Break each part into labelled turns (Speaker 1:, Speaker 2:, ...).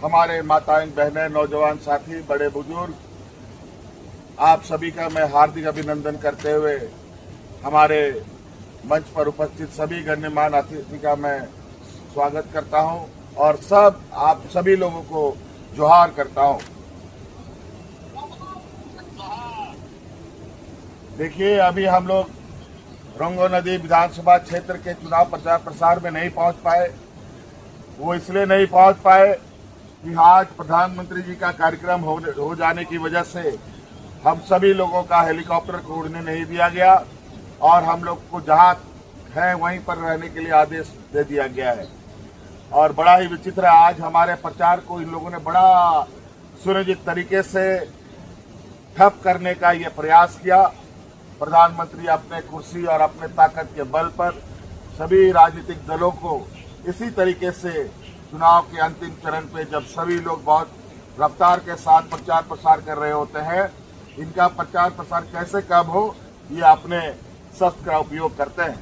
Speaker 1: हमारे माताएं, बहनें, नौजवान साथी, बड़े बुजुर्ग, आप सभी का मैं हार्दिक अभिनंदन करते हुए हमारे मंच पर उपस्थित सभी गण्यमान्य अतिथि का मैं स्वागत करता हूं और आप सभी लोगों को जोहार करता हूं। देखिए, अभी हम लोग रंगो नदी विधानसभा क्षेत्र के चुनाव प्रचार प्रसार में नहीं पहुंच पाए। वो इसलिए नहीं पहुंच पाए कि आज प्रधानमंत्री जी का कार्यक्रम हो जाने की वजह से हम सभी लोगों का हेलीकॉप्टर को उड़ने नहीं दिया गया और हम लोग को जहां है वहीं पर रहने के लिए आदेश दे दिया गया है। और बड़ा ही विचित्र है, आज हमारे प्रचार को इन लोगों ने बड़ा सुनियोजित तरीके से ठप करने का ये प्रयास किया। प्रधानमंत्री अपने कुर्सी और अपने ताकत के बल पर सभी राजनीतिक दलों को इसी तरीके से चुनाव के अंतिम चरण पे जब सभी लोग बहुत रफ्तार के साथ प्रचार प्रसार कर रहे होते हैं, इनका प्रचार प्रसार कैसे कब हो, ये अपने शस्त्र का उपयोग करते हैं।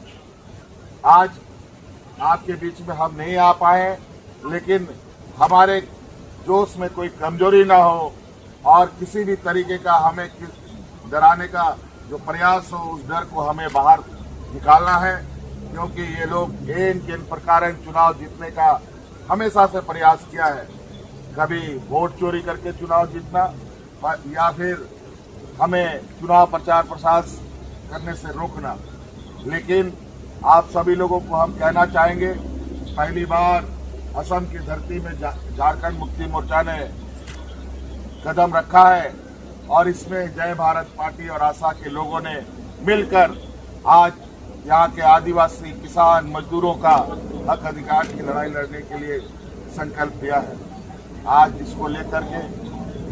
Speaker 1: आज आपके बीच में हम नहीं आ पाए, लेकिन हमारे जोश में कोई कमजोरी ना हो और किसी भी तरीके का हमें डराने का जो प्रयास हो, उस डर को हमें बाहर निकालना है, क्योंकि ये लोग इन प्रकार चुनाव जीतने का हमेशा से प्रयास किया है। कभी वोट चोरी करके चुनाव जीतना या फिर हमें चुनाव प्रचार प्रसार करने से रोकना। लेकिन आप सभी लोगों को हम कहना चाहेंगे, पहली बार असम की धरती में झारखंड मुक्ति मोर्चा ने कदम रखा है और इसमें जय भारत पार्टी और आशा के लोगों ने मिलकर आज यहाँ के आदिवासी, किसान, मजदूरों का हक अधिकार की लड़ाई लड़ने के लिए संकल्प लिया है। आज इसको लेकर के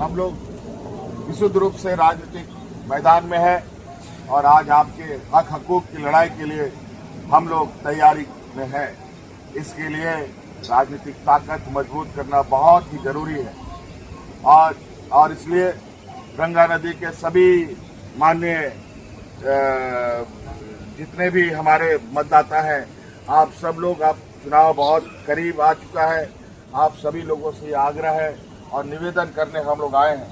Speaker 1: हम लोग विशुद्ध रूप से राजनीतिक मैदान में है और आज आपके हक हकूक की लड़ाई के लिए हम लोग तैयारी में है। इसके लिए राजनीतिक ताकत मजबूत करना बहुत ही जरूरी है और इसलिए गंगा नदी के सभी माननीय जितने भी हमारे मतदाता हैं, आप सब लोग, आप चुनाव बहुत करीब आ चुका है, आप सभी लोगों से आग्रह है और निवेदन करने हम लोग आए हैं।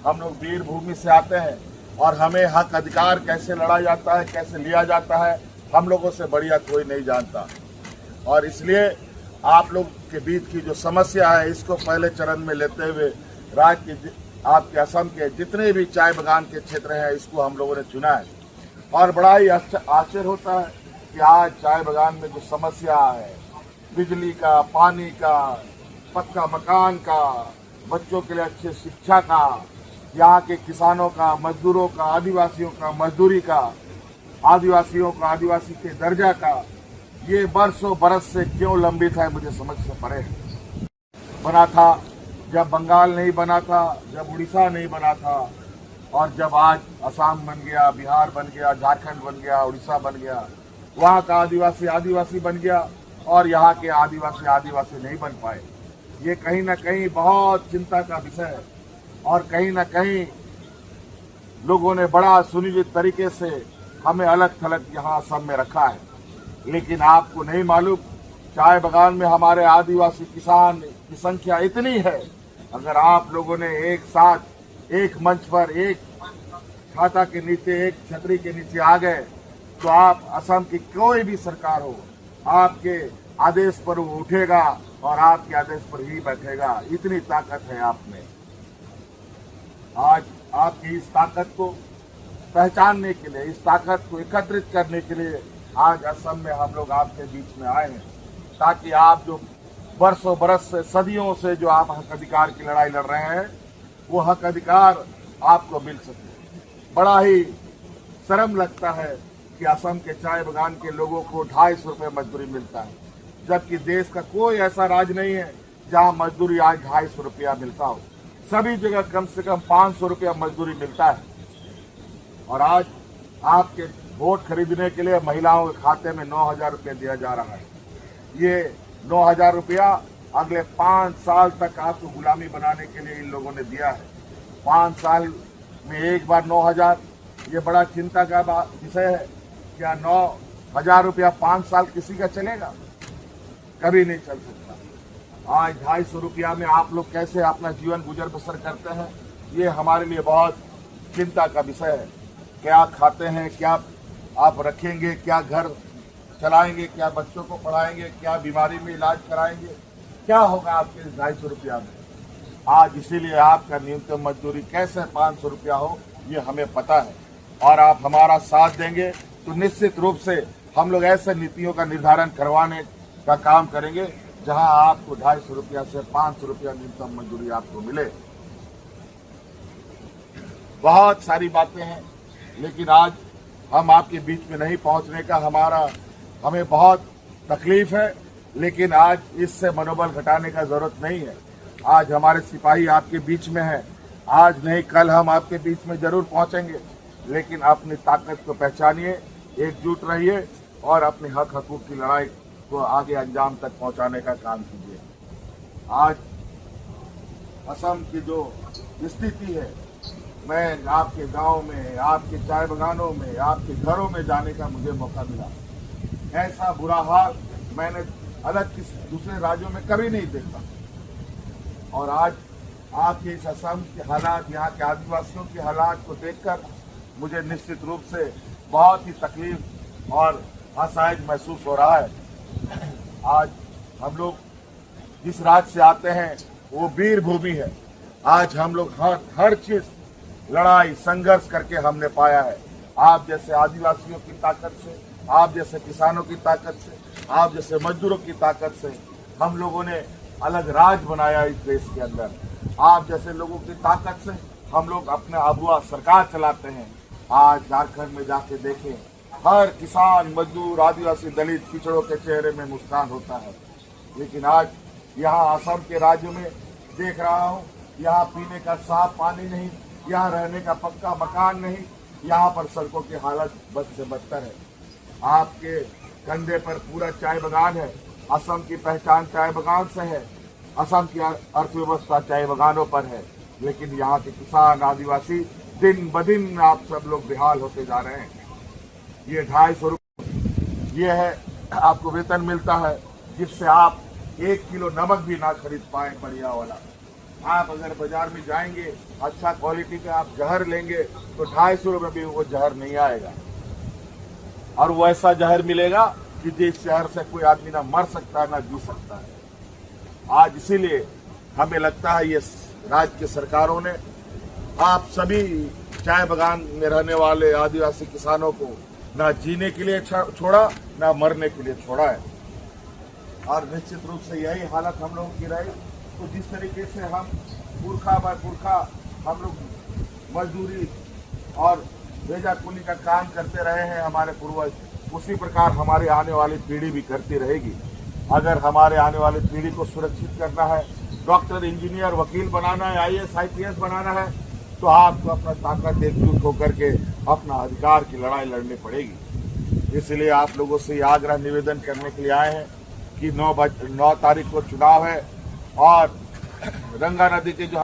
Speaker 1: हम लोग वीर भूमि से आते हैं और हमें हक अधिकार कैसे लड़ा जाता है, कैसे लिया जाता है, हम लोगों से बढ़िया कोई नहीं जानता। और इसलिए आप लोग के बीच की जो समस्या है, इसको पहले चरण में लेते हुए आपके असम के जितने भी चाय बागान के क्षेत्र हैं, इसको हम लोगों ने चुना है। और बड़ा ही आश्चर्य होता है कि आज चाय बागान में जो समस्या है, बिजली का, पानी का, पक्का मकान का, बच्चों के लिए अच्छी शिक्षा का, यहाँ के किसानों का, मजदूरों का, आदिवासियों का मजदूरी का, आदिवासियों का आदिवासी के दर्जा का, ये बरसों बरस से क्यों लंबित है, मुझे समझ से परे है। बना था जब बंगाल नहीं बना था, जब उड़ीसा नहीं बना था, और जब आज असम बन गया, बिहार बन गया, झारखंड बन गया, उड़ीसा बन गया, वहाँ का आदिवासी आदिवासी बन गया और यहाँ के आदिवासी आदिवासी नहीं बन पाए। ये कहीं ना कहीं बहुत चिंता का विषय है और कहीं ना कहीं लोगों ने बड़ा सुनियोजित तरीके से हमें अलग थलग यहाँ असम में रखा है। लेकिन आपको नहीं मालूम, चाय बागान में हमारे आदिवासी किसान की संख्या इतनी है, अगर आप लोगों ने एक साथ एक मंच पर, एक छाता के नीचे, एक छतरी के नीचे आ गए, तो आप असम की कोई भी सरकार हो, आपके आदेश पर वो उठेगा और आपके आदेश पर ही बैठेगा। इतनी ताकत है आप में। आज आपकी इस ताकत को पहचानने के लिए, इस ताकत को एकत्रित करने के लिए आज असम में हम लोग आपके बीच में आए हैं, ताकि आप जो बरसों बरस से, सदियों से जो आप हक अधिकार की लड़ाई लड़ रहे हैं, वो हक अधिकार आपको मिल सके। बड़ा ही शर्म लगता है कि असम के चाय बागान के लोगों को 250 रुपये मजदूरी मिलता है, जबकि देश का कोई ऐसा राज्य नहीं है जहां मजदूरी आज 250 रुपया मिलता हो। सभी जगह कम से कम 500 रुपया मजदूरी मिलता है। और आज आपके वोट खरीदने के लिए महिलाओं के खाते में 9,000 रुपये दिया जा रहा है। ये 9,000 रुपया अगले 5 साल तक आपको गुलामी बनाने के लिए इन लोगों ने दिया है। 5 साल में एक बार 9,000, ये बड़ा चिंता का विषय है। क्या 9,000 रुपया 5 साल किसी का चलेगा? कभी नहीं चल सकता। आज 250 रुपया में आप लोग कैसे अपना जीवन गुजर बसर करते हैं, ये हमारे लिए बहुत चिंता का विषय है। क्या खाते हैं, क्या आप रखेंगे, क्या घर चलाएंगे, क्या बच्चों को पढ़ाएंगे, क्या बीमारी में इलाज कराएंगे, क्या होगा आपके 250 रुपया में। आज इसीलिए आपका न्यूनतम मजदूरी कैसे 500 रुपया हो, ये हमें पता है। और आप हमारा साथ देंगे तो निश्चित रूप से हम लोग ऐसे नीतियों का निर्धारण करवाने का काम करेंगे जहां आपको 250 रुपया से 500 रुपया न्यूनतम मजदूरी आपको मिले। बहुत सारी बातें हैं, लेकिन आज हम आपके बीच में नहीं पहुंचने का हमें बहुत तकलीफ है, लेकिन आज इससे मनोबल घटाने का जरूरत नहीं है। आज हमारे सिपाही आपके बीच में हैं, आज नहीं कल हम आपके बीच में जरूर पहुंचेंगे, लेकिन अपनी ताकत को पहचानिए, एकजुट रहिए और अपने हक हकूक की लड़ाई को आगे अंजाम तक पहुंचाने का काम कीजिए। आज असम की जो स्थिति है, मैं आपके गांव में, आपके चाय बागानों में, आपके घरों में जाने का मुझे मौका मिला। ऐसा बुरा हाल मैंने अलग किसी दूसरे राज्यों में कभी नहीं देखा। और आज आपके इस असम के हालात, यहाँ के आदिवासियों के हालात को देखकर मुझे निश्चित रूप से बहुत ही तकलीफ और असहाय महसूस हो रहा है। आज हम लोग जिस राज्य से आते हैं वो वीर भूमि है। आज हम लोग हर चीज लड़ाई संघर्ष करके हमने पाया है। आप जैसे आदिवासियों की ताकत से, आप जैसे किसानों की ताकत से, आप जैसे मजदूरों की ताकत से हम लोगों ने अलग राज बनाया इस देश के अंदर। आप जैसे लोगों की ताकत से हम लोग अपने अबुआ सरकार चलाते हैं। आज झारखंड में जाके देखें, हर किसान, मजदूर, आदिवासी, दलित, पिछड़ों के चेहरे में मुस्कान होता है। लेकिन आज यहाँ असम के राज्य में देख रहा हूँ, यहाँ पीने का साफ पानी नहीं, यहाँ रहने का पक्का मकान नहीं, यहाँ पर सड़कों की हालत बद से बदतर है। आपके कंधे पर पूरा चाय बागान है। असम की पहचान चाय बागान से है। असम की अर्थव्यवस्था चाय बागानों पर है। लेकिन यहाँ के किसान, आदिवासी दिन ब दिन आप सब लोग बेहाल होते जा रहे हैं। ये 250 रुपये ये है आपको वेतन मिलता है, जिससे आप 1 किलो नमक भी ना खरीद पाए बढ़िया वाला। आप अगर बाजार में जाएंगे, अच्छा क्वालिटी का आप जहर लेंगे तो 250 रुपये में वो जहर नहीं आएगा। और वो ऐसा जहर मिलेगा कि जिस जहर से कोई आदमी ना मर सकता है ना जी सकता है। आज इसीलिए हमें लगता है ये राज्य की सरकारों ने आप सभी चाय बागान में रहने वाले आदिवासी किसानों को ना जीने के लिए छोड़ा, ना मरने के लिए छोड़ा है। और निश्चित रूप से यही हालत हम लोगों की रही तो जिस तरीके से हम पुरखा बाय पुरखा हम लोग मजदूरी और भेजा कुली का काम करते रहे हैं हमारे पूर्वज, उसी प्रकार हमारे आने वाली पीढ़ी भी करती रहेगी। अगर हमारे आने वाली पीढ़ी को सुरक्षित करना है, डॉक्टर, इंजीनियर, वकील बनाना है, IAS, IPS बनाना है, तो आपको अपना ताकत एकजुट होकर के अपना अधिकार की लड़ाई लड़नी पड़ेगी। इसलिए आप लोगों से आग्रह निवेदन करने के लिए आए हैं कि 9 तारीख को चुनाव है और गंगा नदी के जो